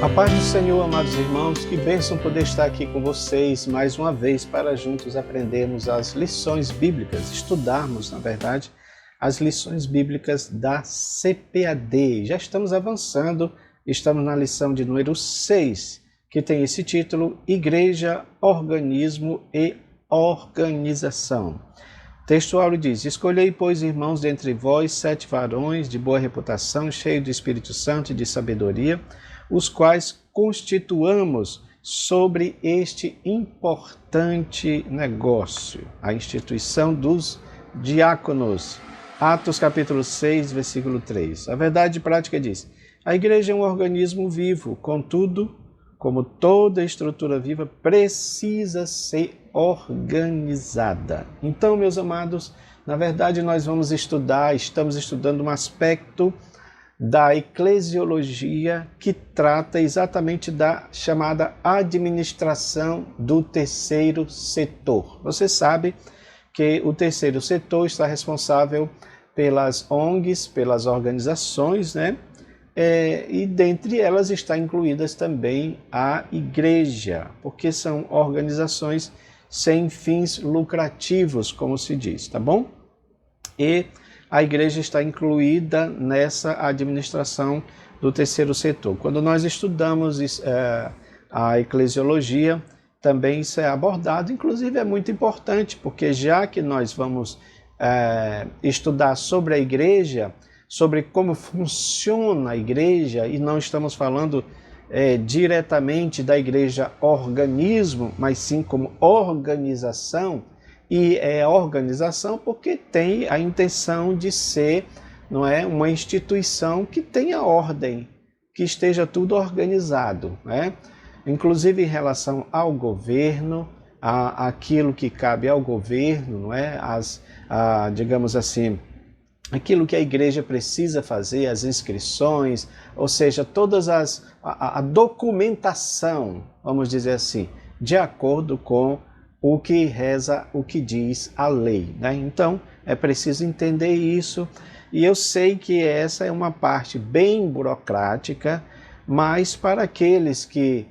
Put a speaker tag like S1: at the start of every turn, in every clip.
S1: A paz do Senhor, amados irmãos, que bênção poder estar aqui com vocês mais uma vez para juntos aprendermos as lições bíblicas, estudarmos, na verdade, as lições bíblicas da CPAD. Já estamos avançando, estamos na lição de número 6, que tem esse título, Igreja, Organismo e Organização. O texto áureo diz: Escolhei, pois, irmãos, dentre vós 7 varões de boa reputação, cheios do Espírito Santo e de sabedoria, os quais constituamos sobre este importante negócio, a instituição dos diáconos. Atos capítulo 6, versículo 3. A verdade prática diz: a igreja é um organismo vivo, contudo, como toda estrutura viva, precisa ser organizada. Então, meus amados, na verdade nós estamos estudando um aspecto da eclesiologia que trata exatamente da chamada administração do terceiro setor. Você sabe que o terceiro setor está responsável pelas ONGs, pelas organizações, né? E dentre elas está incluídas também a igreja, porque são organizações sem fins lucrativos, como se diz, tá bom? E a igreja está incluída nessa administração do terceiro setor. Quando nós estudamos a eclesiologia, também isso é abordado, inclusive é muito importante, porque já que nós vamos estudar sobre a igreja, sobre como funciona a igreja, e não estamos falando diretamente da igreja organismo, mas sim como organização. E é organização porque tem a intenção de ser, não é, uma instituição que tenha ordem, que esteja tudo organizado, né? Inclusive em relação ao governo, aquilo que cabe ao governo, não é? Digamos assim, aquilo que a igreja precisa fazer, as inscrições, ou seja, todas a documentação, vamos dizer assim, de acordo com o que reza, o que diz a lei, né? Então, é preciso entender isso, e eu sei que essa é uma parte bem burocrática, mas para aqueles que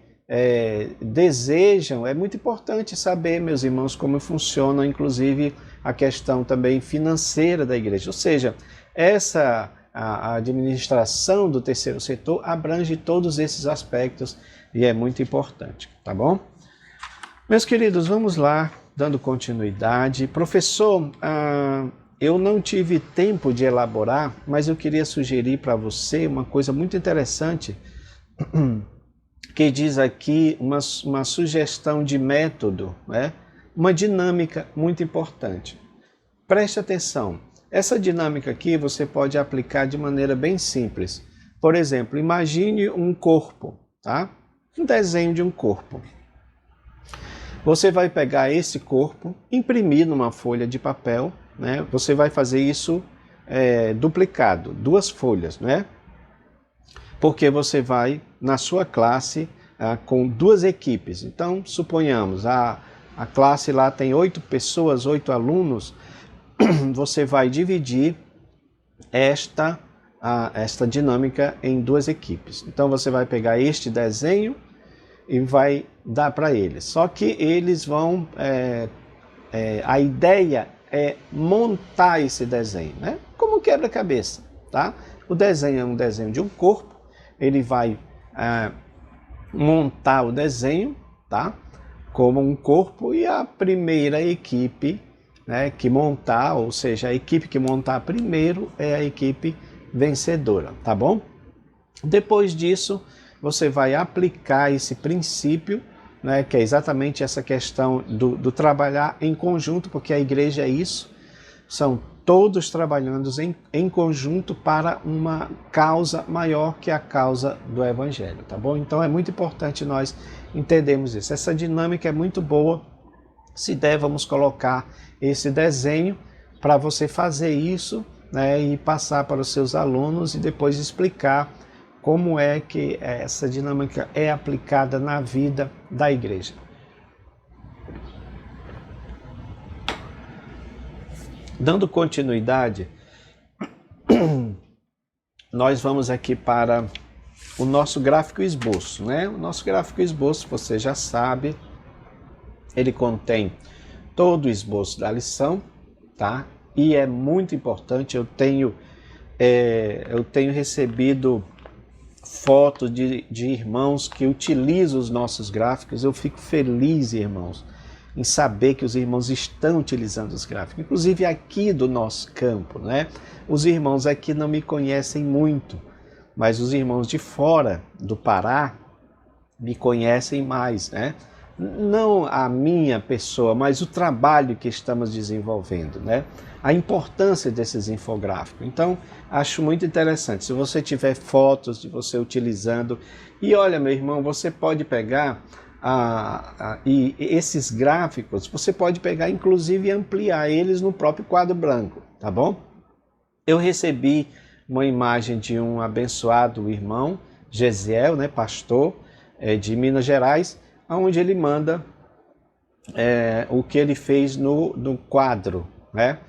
S1: desejam, é muito importante saber, meus irmãos, como funciona, inclusive, a questão também financeira da igreja. Ou seja, a administração do terceiro setor abrange todos esses aspectos e é muito importante, tá bom? Meus queridos, vamos lá, dando continuidade. Professor, eu não tive tempo de elaborar, mas eu queria sugerir para você uma coisa muito interessante, que diz aqui uma sugestão de método, né? Uma dinâmica muito importante. Preste atenção, essa dinâmica aqui você pode aplicar de maneira bem simples. Por exemplo, imagine um corpo, tá? Um desenho de um corpo. Você vai pegar esse corpo, imprimir numa folha de papel, né? Você vai fazer isso duplicado, 2 folhas, né? Porque você vai, na sua classe, com 2 equipes. Então, suponhamos, a classe lá tem 8 pessoas, 8 alunos, você vai dividir esta dinâmica em 2 equipes. Então, você vai pegar este desenho e vai dar para eles. Só que eles vão... a ideia é montar esse desenho, né? Como quebra-cabeça, tá? O desenho é um desenho de um corpo, ele vai montar o desenho, tá? Como um corpo, e a primeira equipe, né, que montar, ou seja, a equipe que montar primeiro é a equipe vencedora, tá bom? Depois disso, você vai aplicar esse princípio, né, que é exatamente essa questão do trabalhar em conjunto, porque a igreja é isso, são todos trabalhando em conjunto para uma causa maior que a causa do Evangelho, tá bom? Então é muito importante nós entendermos isso. Essa dinâmica é muito boa. Se der, vamos colocar esse desenho para você fazer isso, né, e passar para os seus alunos e depois explicar como é que essa dinâmica é aplicada na vida da igreja. Dando continuidade, nós vamos aqui para o nosso gráfico esboço, né? O nosso gráfico esboço, você já sabe, ele contém todo o esboço da lição, tá? E é muito importante, eu tenho recebido fotos de irmãos que utilizam os nossos gráficos. Eu fico feliz, irmãos, em saber que os irmãos estão utilizando os gráficos, inclusive aqui do nosso campo, né? Os irmãos aqui não me conhecem muito, mas os irmãos de fora do Pará me conhecem mais, né? Não a minha pessoa, mas o trabalho que estamos desenvolvendo, né? A importância desses infográficos. Então, acho muito interessante. Se você tiver fotos de você utilizando, e olha, meu irmão, você pode pegar e esses gráficos, você pode pegar, inclusive, e ampliar eles no próprio quadro branco, tá bom? Eu recebi uma imagem de um abençoado irmão, Gesiel, né, pastor de Minas Gerais, onde ele manda o que ele fez no quadro, né?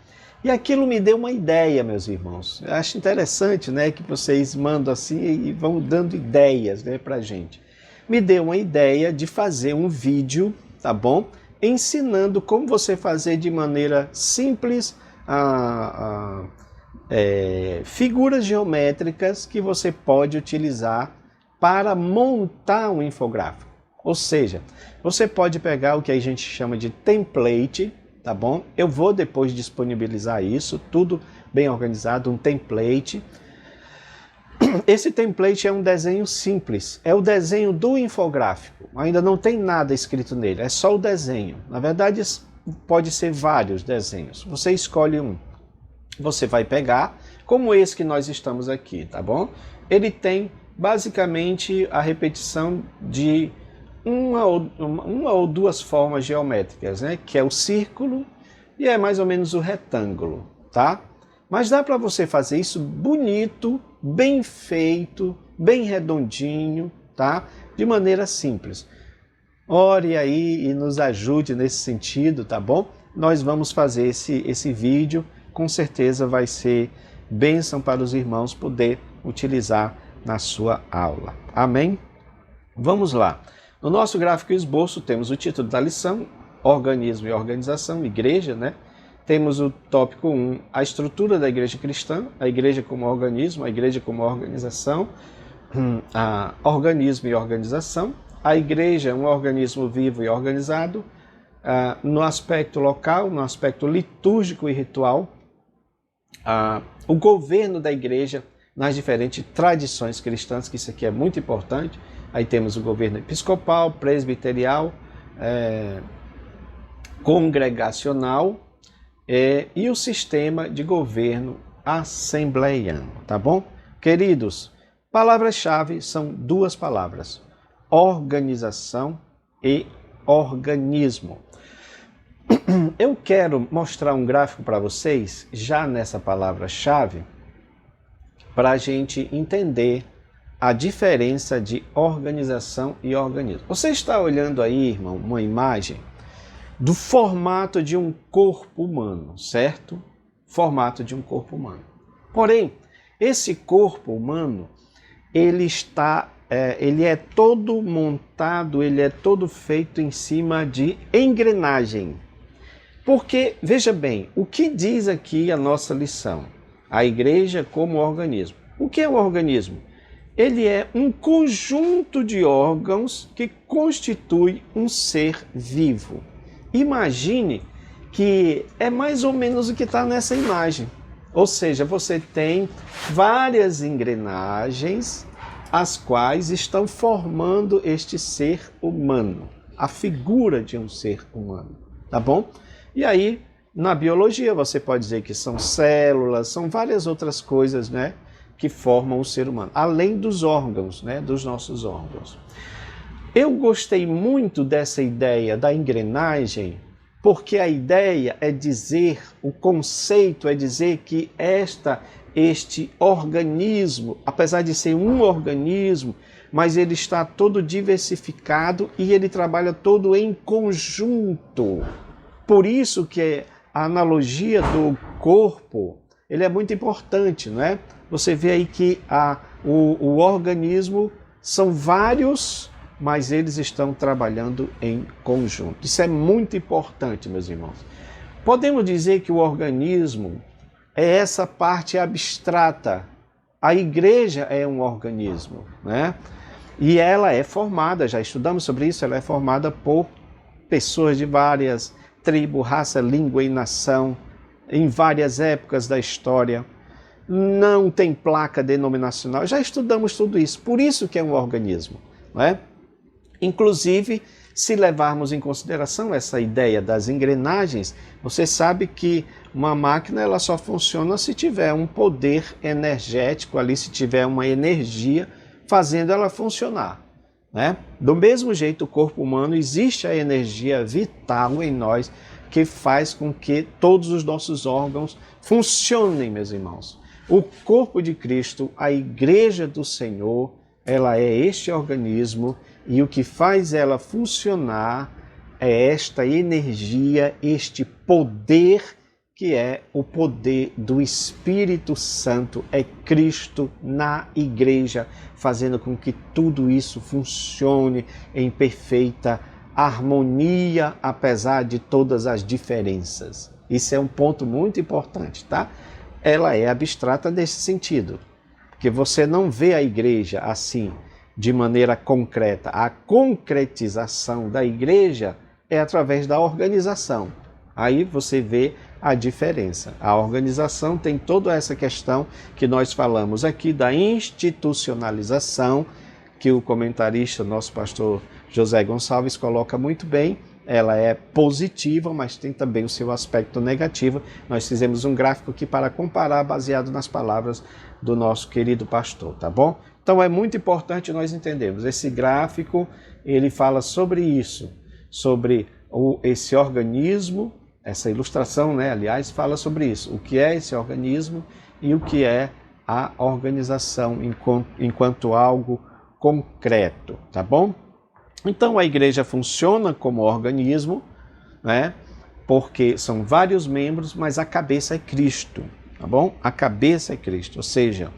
S1: E aquilo me deu uma ideia, meus irmãos. Eu acho interessante, né, que vocês mandam assim e vão dando ideias, né, pra gente. Me deu uma ideia de fazer um vídeo, tá bom? Ensinando como você fazer de maneira simples figuras geométricas que você pode utilizar para montar um infográfico. Ou seja, você pode pegar o que a gente chama de template, tá bom? Eu vou depois disponibilizar isso, tudo bem organizado, um template. Esse template é um desenho simples, é o desenho do infográfico, ainda não tem nada escrito nele, é só o desenho. Na verdade, pode ser vários desenhos, você escolhe um. Você vai pegar, como esse que nós estamos aqui, tá bom? Ele tem basicamente a repetição de uma ou duas formas geométricas, né? Que é o círculo e é mais ou menos o retângulo, tá? Mas dá para você fazer isso bonito, bem feito, bem redondinho, tá? De maneira simples. Ore aí e nos ajude nesse sentido, tá bom? Nós vamos fazer esse vídeo, com certeza vai ser bênção para os irmãos poder utilizar na sua aula. Amém? Vamos lá. No nosso gráfico esboço temos o título da lição, organismo e organização, igreja, né? Temos o tópico 1, a estrutura da igreja cristã, a igreja como organismo, a igreja como organização, organismo e organização, a igreja é um organismo vivo e organizado, no aspecto local, no aspecto litúrgico e ritual, o governo da igreja nas diferentes tradições cristãs, que isso aqui é muito importante. Aí temos o governo episcopal, presbiterial, congregacional e o sistema de governo assembleiano, tá bom? Queridos, palavras-chave são duas palavras, organização e organismo. Eu quero mostrar um gráfico para vocês, já nessa palavra-chave, para a gente entender a diferença de organização e organismo. Você está olhando aí, irmão, uma imagem do formato de um corpo humano, certo? Formato de um corpo humano. Porém, esse corpo humano, ele é todo montado, ele é todo feito em cima de engrenagem. Porque, veja bem, o que diz aqui a nossa lição? A igreja como organismo. O que é um organismo? Ele é um conjunto de órgãos que constitui um ser vivo. Imagine que é mais ou menos o que está nessa imagem. Ou seja, você tem várias engrenagens as quais estão formando este ser humano, a figura de um ser humano, tá bom? E aí, na biologia, você pode dizer que são células, são várias outras coisas, né, que formam o ser humano, além dos órgãos, né, dos nossos órgãos. Eu gostei muito dessa ideia da engrenagem, porque a ideia é dizer, o conceito é dizer que este organismo, apesar de ser um organismo, mas ele está todo diversificado e ele trabalha todo em conjunto. Por isso que a analogia do corpo, ele é muito importante, não é? Você vê aí que o organismo são vários, mas eles estão trabalhando em conjunto. Isso é muito importante, meus irmãos. Podemos dizer que o organismo é essa parte abstrata. A igreja é um organismo, né? E ela é formada, já estudamos sobre isso, ela é formada por pessoas de várias tribos, raça, língua e nação, em várias épocas da história. Não tem placa denominacional, já estudamos tudo isso, por isso que é um organismo, não é? Inclusive, se levarmos em consideração essa ideia das engrenagens, você sabe que uma máquina ela só funciona se tiver um poder energético ali, se tiver uma energia fazendo ela funcionar, né? Do mesmo jeito, o corpo humano, existe a energia vital em nós que faz com que todos os nossos órgãos funcionem, meus irmãos. O corpo de Cristo, a igreja do Senhor, ela é este organismo e o que faz ela funcionar é esta energia, este poder que é o poder do Espírito Santo, é Cristo na igreja, fazendo com que tudo isso funcione em perfeita harmonia, apesar de todas as diferenças. Isso é um ponto muito importante, tá? Ela é abstrata nesse sentido, porque você não vê a igreja assim, de maneira concreta. A concretização da igreja é através da organização. Aí você vê a diferença. A organização tem toda essa questão que nós falamos aqui da institucionalização, que o comentarista, nosso pastor José Gonçalves, coloca muito bem. Ela é positiva, mas tem também o seu aspecto negativo. Nós fizemos um gráfico aqui para comparar, baseado nas palavras do nosso querido pastor, tá bom? Então é muito importante nós entendermos. Esse gráfico, ele fala sobre isso, sobre esse organismo, essa ilustração, né, aliás, fala sobre isso. O que é esse organismo e o que é a organização enquanto algo concreto, tá bom? Então a igreja funciona como organismo, né? Porque são vários membros, mas a cabeça é Cristo, tá bom? A cabeça é Cristo, ou seja,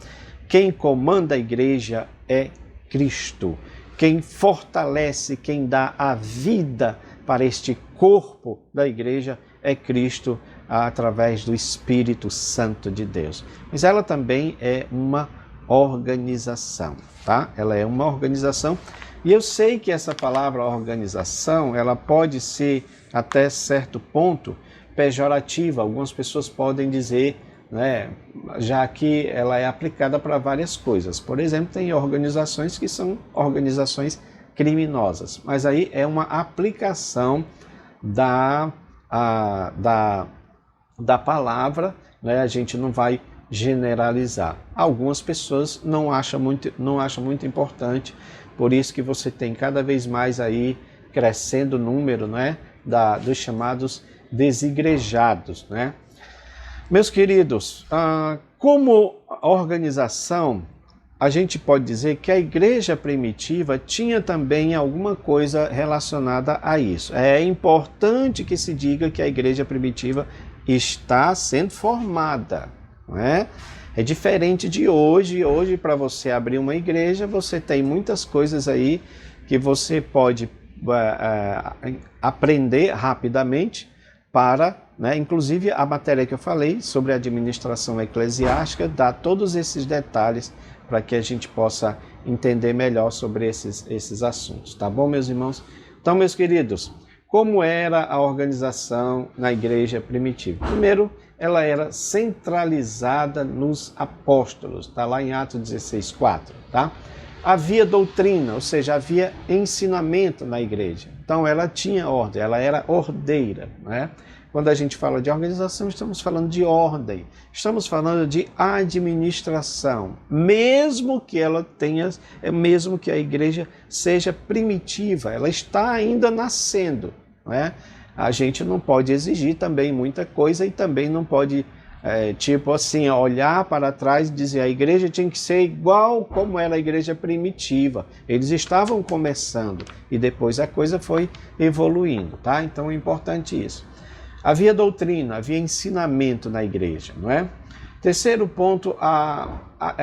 S1: quem comanda a igreja é Cristo. Quem fortalece, quem dá a vida para este corpo da igreja é Cristo, através do Espírito Santo de Deus. Mas ela também é uma organização, tá? Ela é uma organização. E eu sei que essa palavra organização, ela pode ser, até certo ponto, pejorativa. Algumas pessoas podem dizer, né, já que ela é aplicada para várias coisas. Por exemplo, tem organizações que são organizações criminosas. Mas aí é uma aplicação da palavra, né? A gente não vai generalizar. Algumas pessoas não acham muito importante. Por isso que você tem cada vez mais aí crescendo o número, né, dos chamados desigrejados, né? Meus queridos, como organização, a gente pode dizer que a igreja primitiva tinha também alguma coisa relacionada a isso. É importante que se diga que a igreja primitiva está sendo formada, não é? É diferente de hoje. Hoje, para você abrir uma igreja, você tem muitas coisas aí que você pode aprender rapidamente para, né, inclusive a matéria que eu falei sobre administração eclesiástica, dá todos esses detalhes para que a gente possa entender melhor sobre esses assuntos. Tá bom, meus irmãos? Então, meus queridos, como era a organização na igreja primitiva? Primeiro, ela era centralizada nos apóstolos, está lá em Atos 16:4, tá? Havia doutrina, ou seja, havia ensinamento na igreja. Então ela tinha ordem, ela era ordeira, né? Quando a gente fala de organização, estamos falando de ordem, estamos falando de administração, mesmo que a igreja seja primitiva, ela está ainda nascendo, né? A gente não pode exigir também muita coisa e também não pode, tipo assim, olhar para trás e dizer a igreja tinha que ser igual como era a igreja primitiva. Eles estavam começando e depois a coisa foi evoluindo, tá? Então é importante isso. Havia doutrina, havia ensinamento na igreja, não é? Terceiro ponto,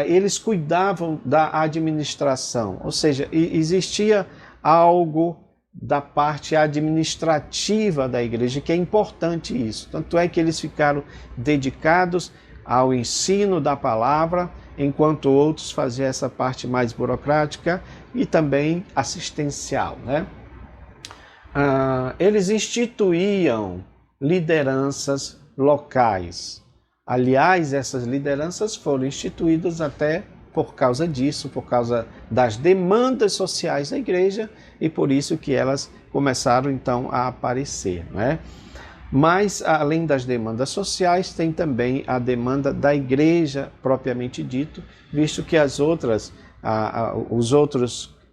S1: eles cuidavam da administração, ou seja, existia algo da parte administrativa da igreja, que é importante isso. Tanto é que eles ficaram dedicados ao ensino da palavra, enquanto outros faziam essa parte mais burocrática e também assistencial, né? Eles instituíam lideranças locais. Aliás, essas lideranças foram instituídas até por causa disso, por causa das demandas sociais da igreja, e por isso que elas começaram então a aparecer, né? Mas, além das demandas sociais, tem também a demanda da igreja propriamente dito, visto que os outros,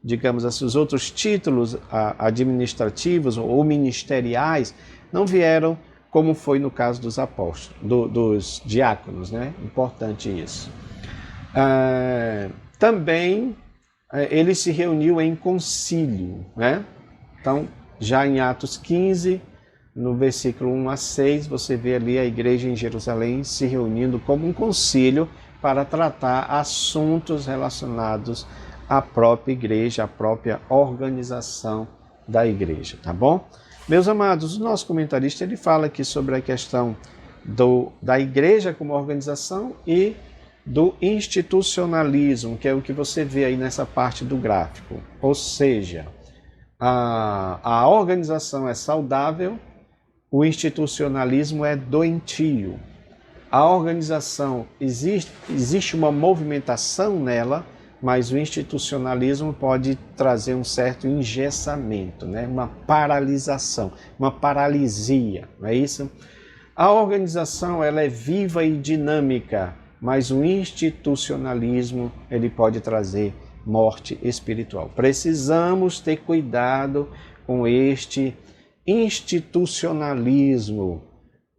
S1: digamos assim, os outros títulos administrativos ou ministeriais não vieram como foi no caso dos apóstolos, dos diáconos, né? Importante isso. Também ele se reuniu em concílio, né? Então, já em Atos 15, no versículo 1 a 6, você vê ali a igreja em Jerusalém se reunindo como um concílio para tratar assuntos relacionados à própria igreja, à própria organização da igreja, tá bom? Meus amados, o nosso comentarista ele fala aqui sobre a questão da igreja como organização e do institucionalismo, que é o que você vê aí nessa parte do gráfico. Ou seja, a organização é saudável, o institucionalismo é doentio. A organização, existe uma movimentação nela, mas o institucionalismo pode trazer um certo engessamento, né? Uma paralisação, uma paralisia, não é isso? A organização ela é viva e dinâmica, mas o institucionalismo ele pode trazer morte espiritual. Precisamos ter cuidado com este institucionalismo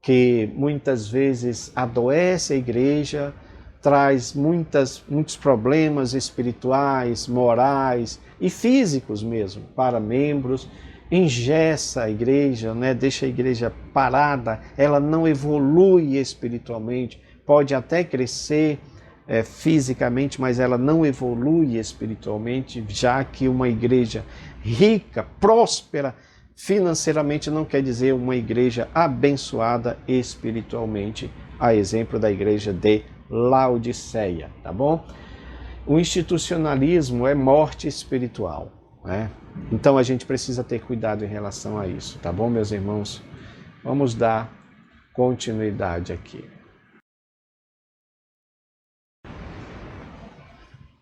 S1: que muitas vezes adoece a igreja, traz muitos problemas espirituais, morais e físicos mesmo para membros, engessa a igreja, né? Deixa a igreja parada, ela não evolui espiritualmente, pode até crescer fisicamente, mas ela não evolui espiritualmente, já que uma igreja rica, próspera financeiramente não quer dizer uma igreja abençoada espiritualmente, a exemplo da igreja de Laodiceia, tá bom? O institucionalismo é morte espiritual, né? Então a gente precisa ter cuidado em relação a isso, tá bom, meus irmãos? Vamos dar continuidade aqui.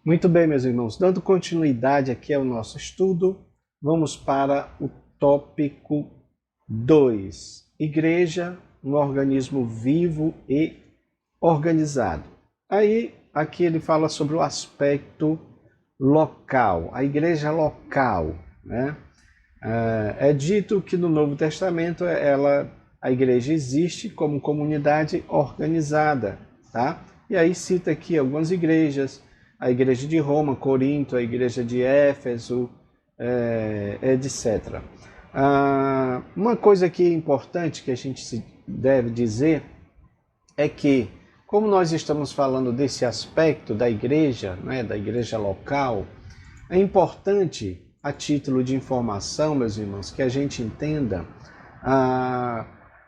S1: Muito bem, meus irmãos, dando continuidade aqui ao nosso estudo, vamos para o tópico 2. Igreja, um organismo vivo e organizado. Aí, aqui ele fala sobre o aspecto local, a igreja local, né? É dito que no Novo Testamento a igreja existe como comunidade organizada, tá? E aí cita aqui algumas igrejas, a igreja de Roma, Corinto, a igreja de Éfeso, etc. Uma coisa que é importante que a gente deve dizer é que, como nós estamos falando desse aspecto da igreja, né, da igreja local, é importante, a título de informação, meus irmãos, que a gente entenda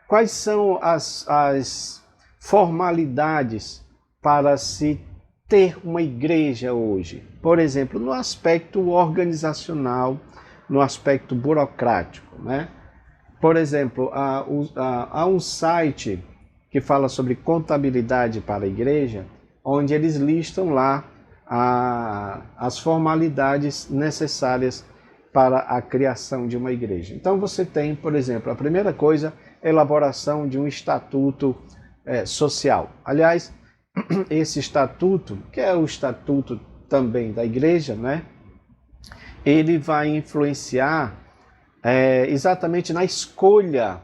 S1: quais são as formalidades para se ter uma igreja hoje. Por exemplo, no aspecto organizacional, no aspecto burocrático, né? Por exemplo, há um site que fala sobre contabilidade para a igreja, onde eles listam lá as formalidades necessárias para a criação de uma igreja. Então você tem, por exemplo, a primeira coisa, elaboração de um estatuto social. Aliás, esse estatuto, que é o estatuto também da igreja, né? Ele vai influenciar exatamente na escolha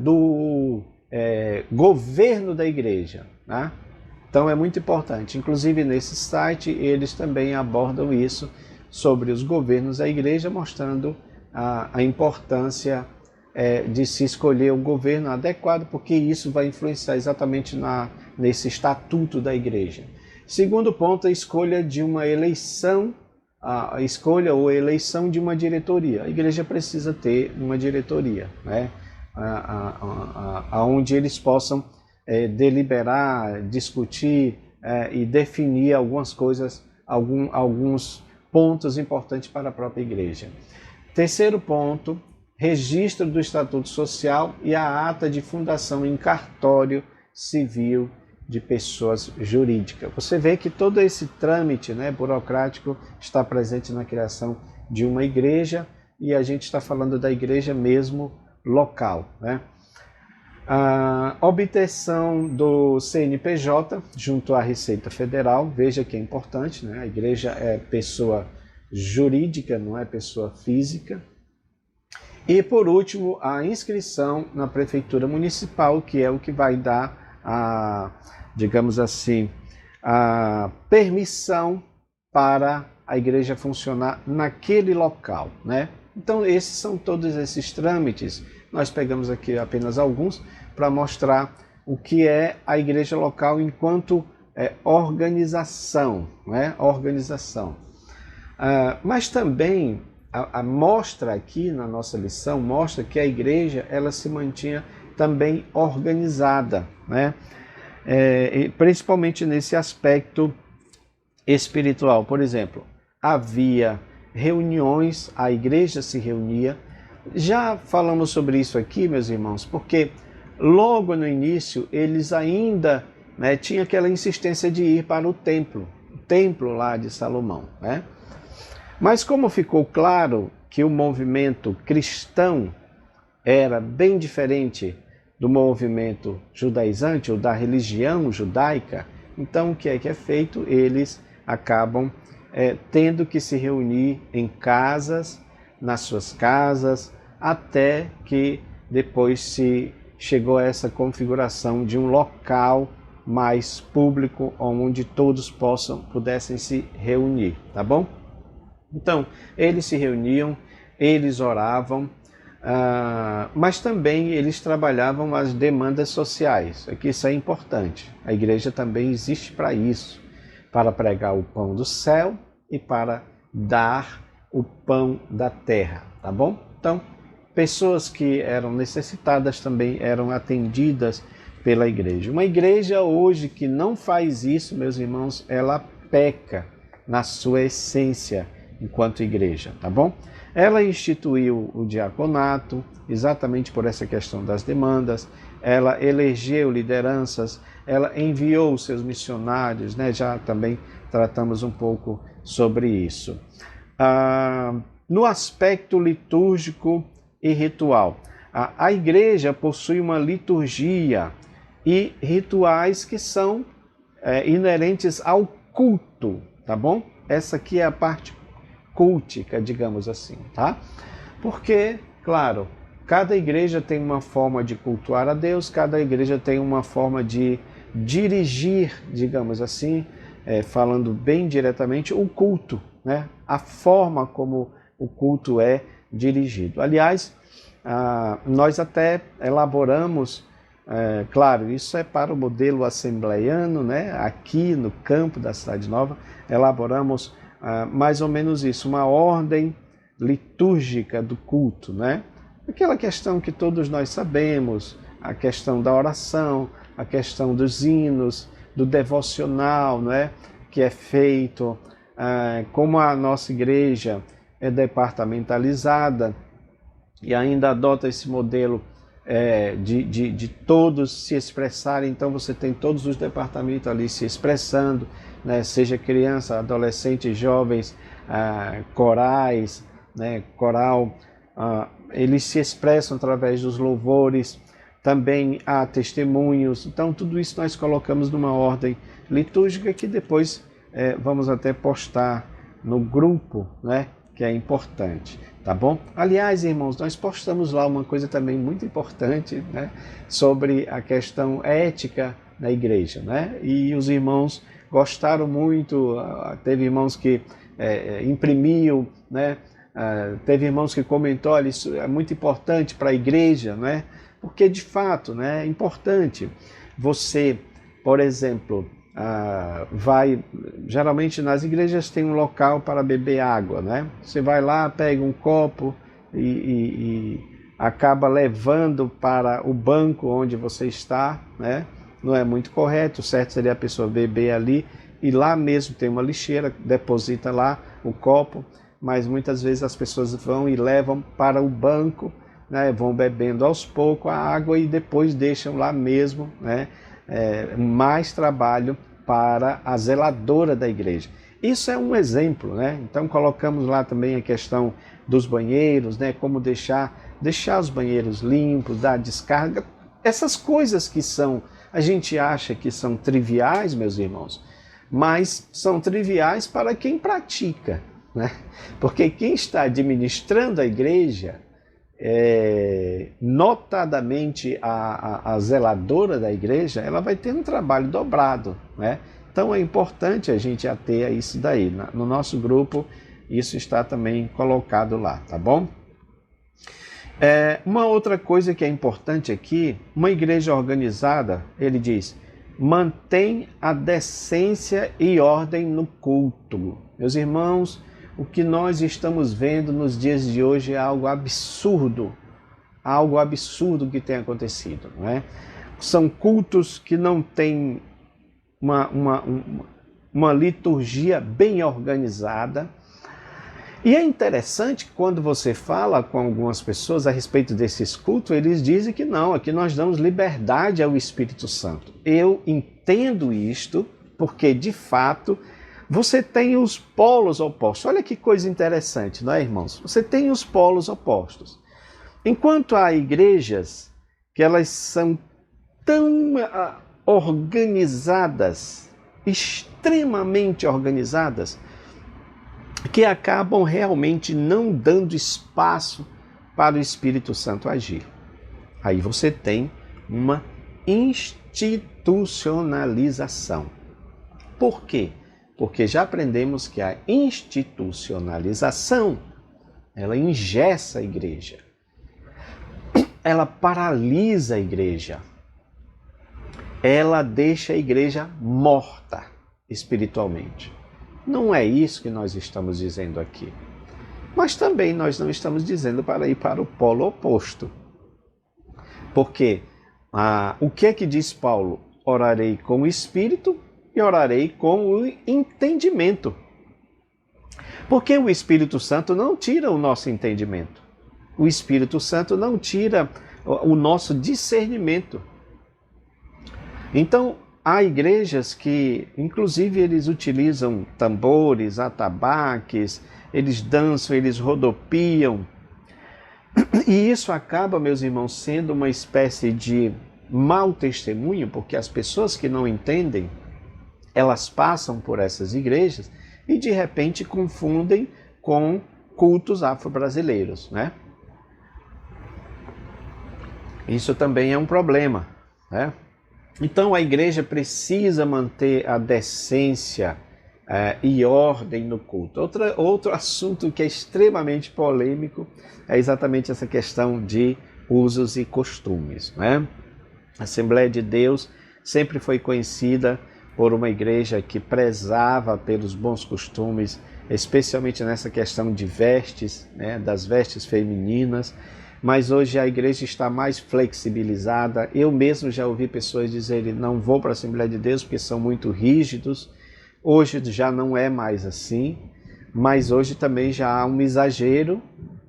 S1: do governo da igreja, né? Então é muito importante. Inclusive nesse site eles também abordam isso sobre os governos da igreja, mostrando a importância de se escolher um governo adequado, porque isso vai influenciar exatamente nesse estatuto da igreja. Segundo ponto, a escolha de uma eleição, a escolha ou eleição de uma diretoria. A igreja precisa ter uma diretoria, né? Onde eles possam deliberar, discutir e definir algumas coisas, alguns pontos importantes para a própria igreja. Terceiro ponto, registro do estatuto social e a ata de fundação em cartório civil de pessoas jurídicas. Você vê que todo esse trâmite, né, burocrático está presente na criação de uma igreja, e a gente está falando da igreja mesmo local, né? A obtenção do CNPJ junto à Receita Federal, veja que é importante, né? A igreja é pessoa jurídica, não é pessoa física. E por último, a inscrição na Prefeitura Municipal, que é o que vai dar digamos assim, a permissão para a igreja funcionar naquele local, né? Então esses são todos esses trâmites. Nós pegamos aqui apenas alguns para mostrar o que é a igreja local enquanto organização, né? Organização. Mas também a mostra aqui na nossa lição mostra que a igreja ela se mantinha também organizada, né? Principalmente nesse aspecto espiritual. Por exemplo, havia reuniões, a igreja se reunia. Já falamos sobre isso aqui, meus irmãos, porque logo no início eles ainda tinham aquela insistência de ir para o templo lá de Salomão, né? Mas como ficou claro que o movimento cristão era bem diferente do movimento judaizante ou da religião judaica, então o que é feito? Eles acabam tendo que se reunir em casas, nas suas casas, até que depois se chegou a essa configuração de um local mais público, onde todos pudessem se reunir, tá bom? Então, eles se reuniam, eles oravam, mas também eles trabalhavam as demandas sociais. Aqui isso é importante. A igreja também existe para isso, para pregar o pão do céu e para dar o pão da terra, tá bom? Então, pessoas que eram necessitadas também eram atendidas pela igreja. Uma igreja hoje que não faz isso, meus irmãos, ela peca na sua essência enquanto igreja, tá bom? Ela instituiu o diaconato exatamente por essa questão das demandas, ela elegeu lideranças, ela enviou os seus missionários, né? Já também tratamos um pouco sobre isso. No aspecto litúrgico e ritual, a igreja possui uma liturgia e rituais que são inerentes ao culto, tá bom? Essa aqui é a parte cultica, digamos assim, tá? Porque, claro, cada igreja tem uma forma de cultuar a Deus, cada igreja tem uma forma de dirigir, digamos assim, falando bem diretamente, o culto, né? A forma como o culto é dirigido. Aliás, nós até elaboramos, claro, isso é para o modelo assembleiano, né? Aqui no campo da Cidade Nova, elaboramos mais ou menos isso, uma ordem litúrgica do culto, né? Aquela questão que todos nós sabemos, a questão da oração, a questão dos hinos, do devocional, né? Que é feito, como a nossa igreja é departamentalizada e ainda adota esse modelo de todos se expressarem, então você tem todos os departamentos ali se expressando, né, seja criança, adolescente, jovens, corais, né, coral, eles se expressam através dos louvores, também há testemunhos, então tudo isso nós colocamos numa ordem litúrgica que depois vamos até postar no grupo, né, que é importante, tá bom? Aliás, irmãos, nós postamos lá uma coisa também muito importante, né, sobre a questão ética na igreja, né, e os irmãos gostaram muito, teve irmãos que imprimiam, né, Teve irmãos que comentou, olha, isso é muito importante para a igreja, não é? Porque de fato, né, é importante. Você, por exemplo, geralmente nas igrejas tem um local para beber água, né? Você vai lá, pega um copo e acaba levando para o banco onde você está, né? Não é muito correto, o certo seria a pessoa beber ali, e lá mesmo tem uma lixeira, deposita lá o copo, mas muitas vezes as pessoas vão e levam para o banco, né? Vão bebendo aos poucos a água e depois deixam lá mesmo, né? Mais trabalho para a zeladora da igreja. Isso é um exemplo, né? Então colocamos lá também a questão dos banheiros, né? Como deixar os banheiros limpos, dar descarga, essas coisas que a gente acha que são triviais, meus irmãos, mas são triviais para quem pratica, né? Porque quem está administrando a igreja, notadamente a zeladora da igreja, ela vai ter um trabalho dobrado, né? Então é importante a gente ater a isso daí. No nosso grupo, isso está também colocado lá, tá bom? Uma outra coisa que é importante aqui, uma igreja organizada, ele diz, mantém a decência e ordem no culto. Meus irmãos, o que nós estamos vendo nos dias de hoje é algo absurdo que tem acontecido, não é? São cultos que não têm uma liturgia bem organizada. E é interessante que quando você fala com algumas pessoas a respeito desses cultos, eles dizem que não, aqui nós damos liberdade ao Espírito Santo. Eu entendo isto porque, de fato, você tem os polos opostos. Olha que coisa interessante, não é, irmãos? Você tem os polos opostos. Enquanto há igrejas que elas são tão organizadas, extremamente organizadas, que acabam realmente não dando espaço para o Espírito Santo agir. Aí você tem uma institucionalização. Por quê? Porque já aprendemos que a institucionalização, ela engessa a igreja. Ela paralisa a igreja. Ela deixa a igreja morta espiritualmente. Não é isso que nós estamos dizendo aqui. Mas também nós não estamos dizendo para ir para o polo oposto. Porque o que é que diz Paulo? Orarei com o Espírito e orarei com o entendimento. Porque o Espírito Santo não tira o nosso entendimento. O Espírito Santo não tira o nosso discernimento. Então, há igrejas que, inclusive, eles utilizam tambores, atabaques, eles dançam, eles rodopiam. E isso acaba, meus irmãos, sendo uma espécie de mau testemunho, porque as pessoas que não entendem, elas passam por essas igrejas e, de repente, confundem com cultos afro-brasileiros, né? Isso também é um problema, né? Então a igreja precisa manter a decência e ordem no culto. Outro assunto que é extremamente polêmico é exatamente essa questão de usos e costumes, né? A Assembleia de Deus sempre foi conhecida por uma igreja que prezava pelos bons costumes, especialmente nessa questão de vestes, né, das vestes femininas. Mas hoje a igreja está mais flexibilizada. Eu mesmo já ouvi pessoas dizerem, não vou para a Assembleia de Deus porque são muito rígidos. Hoje já não é mais assim, mas hoje também já há um exagero,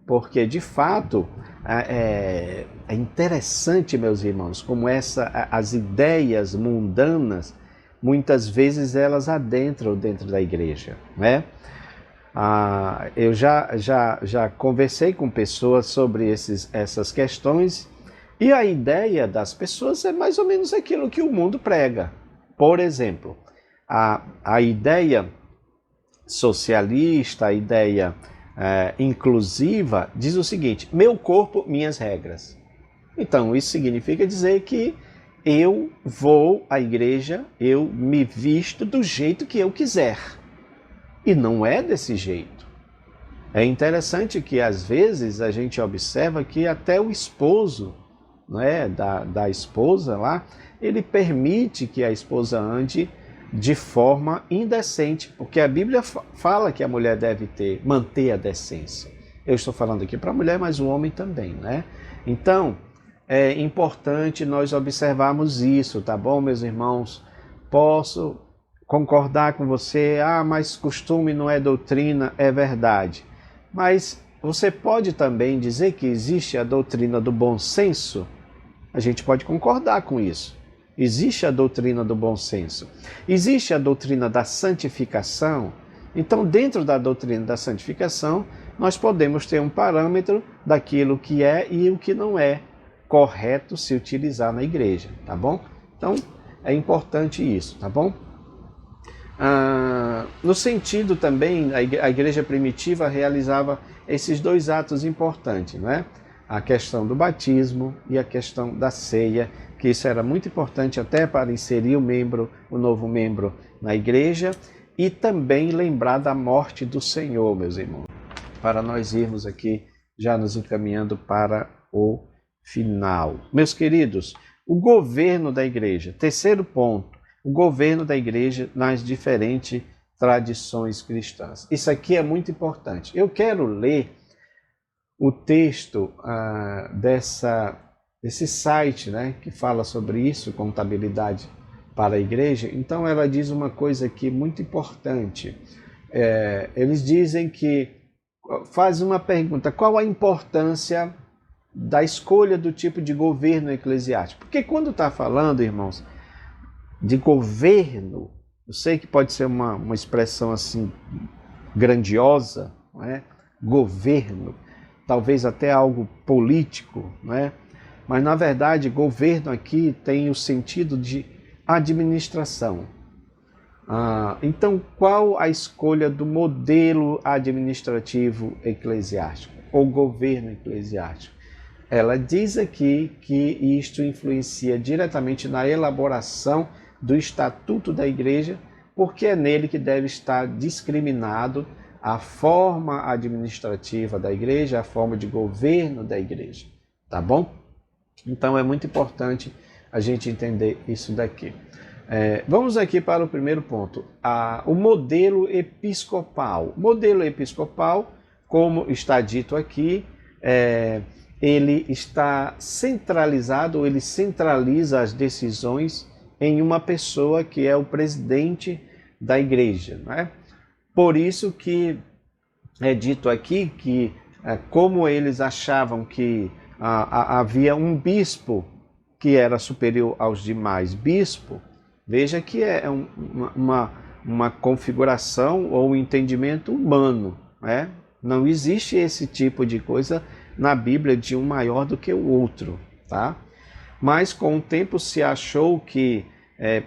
S1: porque de fato é interessante, meus irmãos, como as ideias mundanas, muitas vezes elas adentram dentro da igreja, né? Eu já conversei com pessoas sobre essas questões e a ideia das pessoas é mais ou menos aquilo que o mundo prega. Por exemplo, a ideia socialista, a ideia inclusiva diz o seguinte: meu corpo, minhas regras. Então isso significa dizer que eu vou à igreja, eu me visto do jeito que eu quiser. E não é desse jeito. É interessante que às vezes a gente observa que até o esposo, né, da esposa lá, ele permite que a esposa ande de forma indecente, porque a Bíblia fala que a mulher deve manter a decência. Eu estou falando aqui para a mulher, mas o homem também, né? Então, é importante nós observarmos isso, tá bom, meus irmãos? Posso concordar com você, mas costume não é doutrina, é verdade. Mas você pode também dizer que existe a doutrina do bom senso? A gente pode concordar com isso. Existe a doutrina do bom senso. Existe a doutrina da santificação. Então, dentro da doutrina da santificação, nós podemos ter um parâmetro daquilo que é e o que não é correto se utilizar na igreja, tá bom? Então, é importante isso, tá bom? No sentido também, a igreja primitiva realizava esses dois atos importantes, não é? A questão do batismo e a questão da ceia, que isso era muito importante até para inserir o novo membro na igreja e também lembrar da morte do Senhor, meus irmãos, para nós irmos aqui já nos encaminhando para o final. Meus queridos, o governo da igreja, terceiro ponto, o governo da igreja nas diferentes tradições cristãs. Isso aqui é muito importante. Eu quero ler o texto desse site, né, que fala sobre isso, contabilidade para a igreja. Então ela diz uma coisa aqui muito importante. Eles dizem que, faz uma pergunta, qual a importância da escolha do tipo de governo eclesiástico? Porque quando está falando, irmãos, de governo, eu sei que pode ser uma expressão assim grandiosa, não é? Governo, talvez até algo político, não é? Mas na verdade governo aqui tem o sentido de administração. Então qual a escolha do modelo administrativo eclesiástico, ou governo eclesiástico? Ela diz aqui que isto influencia diretamente na elaboração do estatuto da igreja, porque é nele que deve estar discriminado a forma administrativa da igreja, a forma de governo da igreja, tá bom? Então é muito importante a gente entender isso daqui. Vamos aqui para o primeiro ponto, o modelo episcopal. O modelo episcopal, como está dito aqui, ele está centralizado, ele centraliza as decisões em uma pessoa que é o presidente da igreja, né? Por isso que é dito aqui que, como eles achavam que havia um bispo que era superior aos demais bispos, veja que é uma configuração ou um entendimento humano, né? Não existe esse tipo de coisa na Bíblia de um maior do que o outro, tá? Mas com o tempo se achou que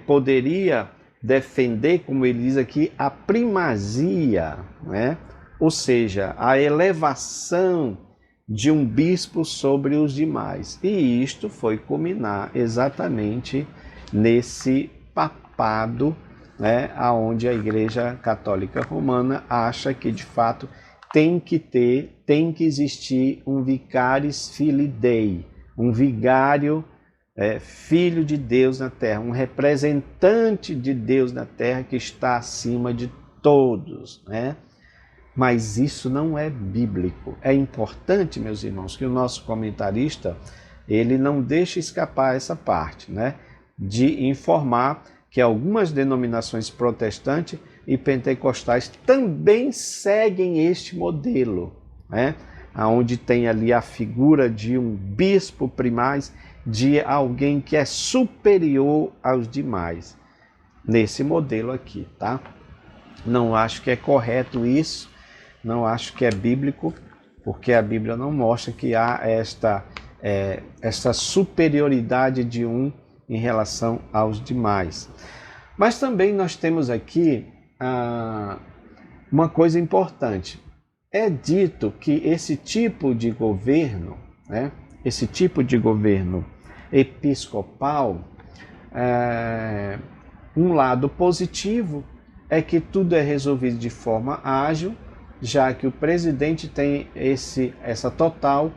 S1: poderia defender, como ele diz aqui, a primazia, né? Ou seja, a elevação de um bispo sobre os demais. E isto foi culminar exatamente nesse papado, né? Onde a Igreja Católica Romana acha que de fato tem que existir um vicaris filii Dei, um vigário filho de Deus na terra, um representante de Deus na terra que está acima de todos, né? Mas isso não é bíblico. É importante, meus irmãos, que o nosso comentarista ele não deixe escapar essa parte, né? De informar que algumas denominações protestantes e pentecostais também seguem este modelo, né? Onde tem ali a figura de um bispo primaz, de alguém que é superior aos demais, nesse modelo aqui, tá? Não acho que é correto isso, não acho que é bíblico, porque a Bíblia não mostra que há esta superioridade de um em relação aos demais. Mas também nós temos aqui uma coisa importante. É dito que esse tipo de governo, né, esse tipo de governo episcopal, um lado positivo é que tudo é resolvido de forma ágil, já que o presidente tem essa total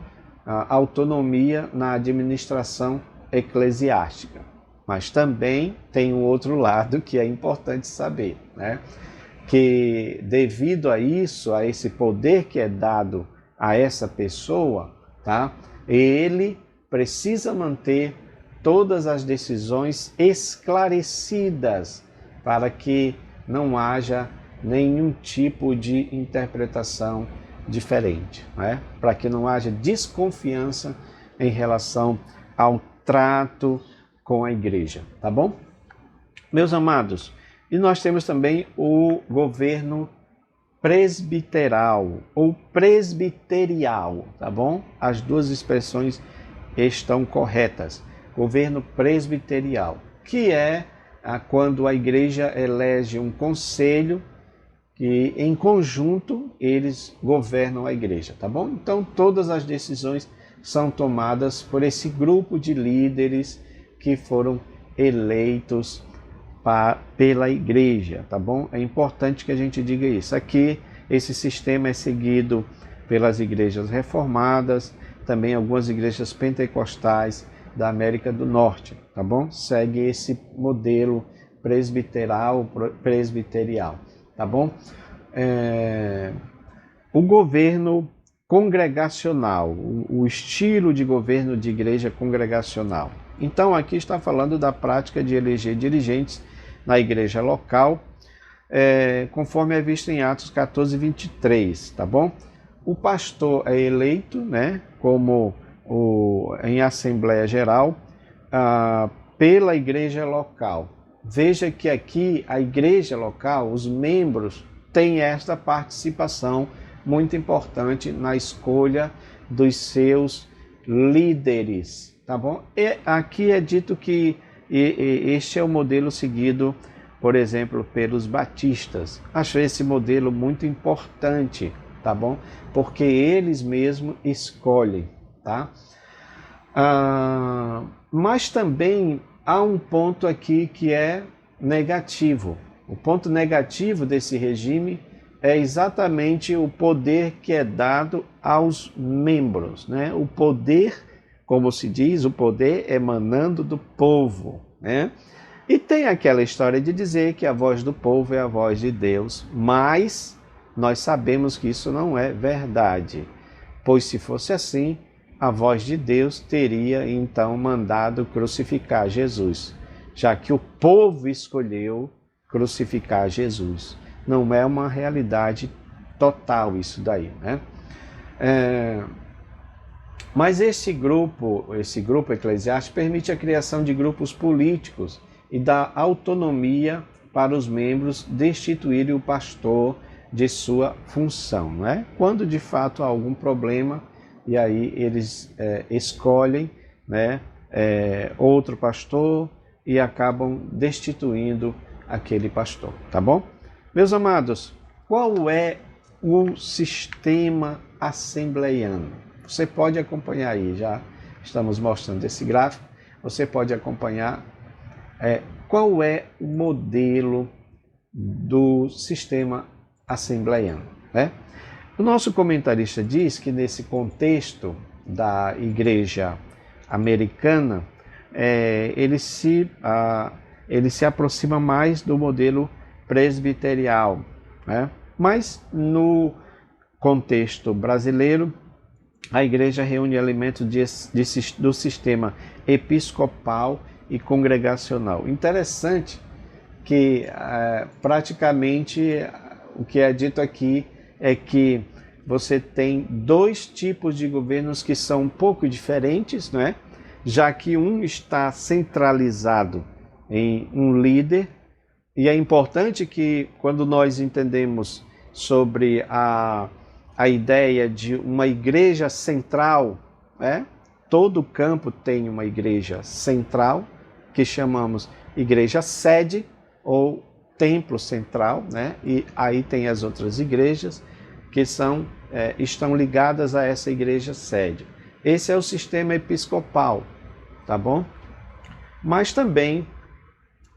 S1: autonomia na administração eclesiástica. Mas também tem um outro lado que é importante saber, né? Que devido a isso, a esse poder que é dado a essa pessoa, tá? Ele precisa manter todas as decisões esclarecidas para que não haja nenhum tipo de interpretação diferente, né? Para que não haja desconfiança em relação ao trato com a igreja, tá bom? Meus amados, e nós temos também o governo presbiteral ou presbiterial, tá bom? As duas expressões estão corretas. Governo presbiterial, que é quando a igreja elege um conselho que em conjunto eles governam a igreja, tá bom? Então todas as decisões são tomadas por esse grupo de líderes que foram eleitos pela igreja, tá bom? É importante que a gente diga isso. Aqui, esse sistema é seguido pelas igrejas reformadas, também algumas igrejas pentecostais da América do Norte, tá bom? Segue esse modelo presbiterial, tá bom? O governo congregacional, o estilo de governo de igreja congregacional. Então, aqui está falando da prática de eleger dirigentes na igreja local, conforme é visto em Atos 14, 23, tá bom? O pastor é eleito, né, como em Assembleia Geral, pela igreja local. Veja que aqui a igreja local, os membros, têm esta participação muito importante na escolha dos seus líderes, tá bom? E aqui é dito que este é o modelo seguido, por exemplo, pelos batistas. Acho esse modelo muito importante, tá bom? Porque eles mesmos escolhem, tá? Mas também há um ponto aqui que é negativo. O ponto negativo desse regime é exatamente o poder que é dado aos membros, né? O poder, como se diz, o poder emanando do povo, né? E tem aquela história de dizer que a voz do povo é a voz de Deus, mas nós sabemos que isso não é verdade, pois se fosse assim, a voz de Deus teria então mandado crucificar Jesus, já que o povo escolheu crucificar Jesus. Não é uma realidade total isso daí, né? Mas esse grupo eclesiástico permite a criação de grupos políticos e dá autonomia para os membros destituírem o pastor de sua função, né? Quando de fato há algum problema, e aí eles escolhem, né, outro pastor e acabam destituindo aquele pastor, tá bom? Meus amados, qual é o sistema assembleiano? Você pode acompanhar aí, já estamos mostrando esse gráfico, você pode acompanhar qual é o modelo do sistema assembleiano, né? O nosso comentarista diz que nesse contexto da igreja americana, ele se aproxima mais do modelo presbiterial, né? Mas no contexto brasileiro, a igreja reúne elementos do sistema episcopal e congregacional. Interessante que praticamente o que é dito aqui é que você tem dois tipos de governos que são um pouco diferentes, né? Já que um está centralizado em um líder, e é importante que quando nós entendemos sobre a ideia de uma igreja central, né? Todo campo tem uma igreja central, que chamamos igreja sede ou templo central, né? E aí tem as outras igrejas que estão ligadas a essa igreja sede. Esse é o sistema episcopal, tá bom? Mas também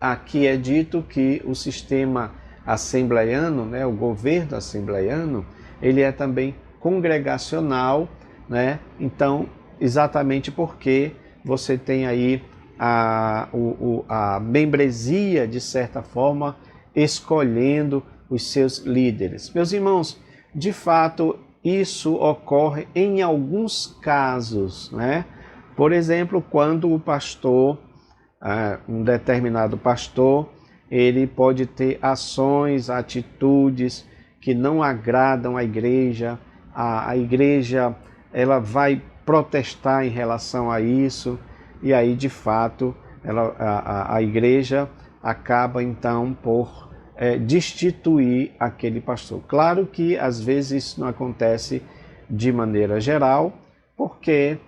S1: aqui é dito que o sistema assembleiano, né, o governo assembleiano, ele é também congregacional, né? Então, exatamente porque você tem aí a membresia, de certa forma, escolhendo os seus líderes. Meus irmãos, de fato, isso ocorre em alguns casos, né? Por exemplo, quando o pastor, um determinado pastor, ele pode ter ações, atitudes que não agradam a igreja, a igreja ela vai protestar em relação a isso, e aí de fato a igreja acaba então por destituir aquele pastor. Claro que às vezes isso não acontece de maneira geral, porque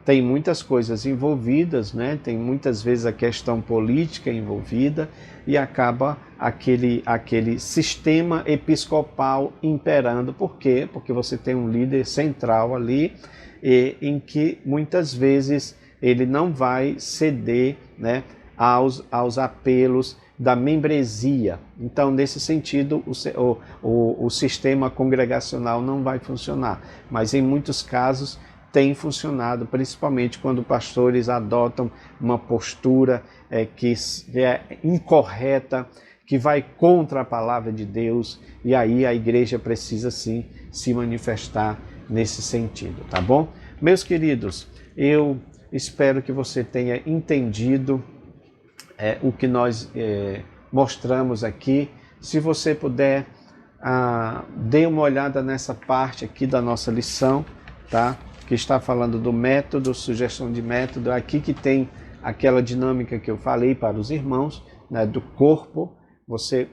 S1: tem muitas coisas envolvidas, né? Tem muitas vezes a questão política envolvida e acaba aquele sistema episcopal imperando. Por quê? Porque você tem um líder central ali em que muitas vezes ele não vai ceder, né, aos apelos da membresia. Então, nesse sentido, o sistema congregacional não vai funcionar. Mas em muitos casos tem funcionado, principalmente quando pastores adotam uma postura que é incorreta, que vai contra a palavra de Deus, e aí a igreja precisa sim se manifestar nesse sentido, tá bom? Meus queridos, eu espero que você tenha entendido o que nós mostramos aqui. Se você puder, dê uma olhada nessa parte aqui da nossa lição, tá? Que está falando do método, sugestão de método, aqui que tem aquela dinâmica que eu falei para os irmãos, né, do corpo. Você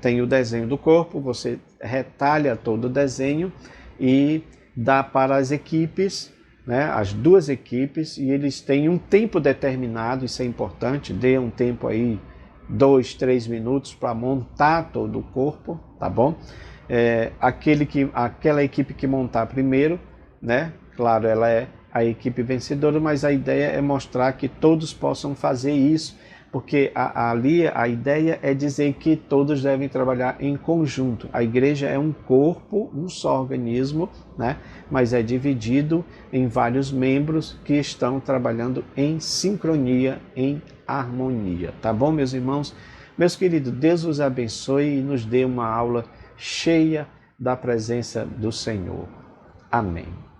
S1: tem o desenho do corpo, você retalha todo o desenho e dá para as equipes, né, as duas equipes, e eles têm um tempo determinado, isso é importante, dê um tempo aí, 2, 3 minutos para montar todo o corpo, tá bom? Aquela equipe que montar primeiro, né, claro, ela é a equipe vencedora, mas a ideia é mostrar que todos possam fazer isso, porque ali a ideia é dizer que todos devem trabalhar em conjunto. A igreja é um corpo, um só organismo, né? Mas é dividido em vários membros que estão trabalhando em sincronia, em harmonia. Tá bom, meus irmãos? Meus queridos, Deus os abençoe e nos dê uma aula cheia da presença do Senhor. Amém.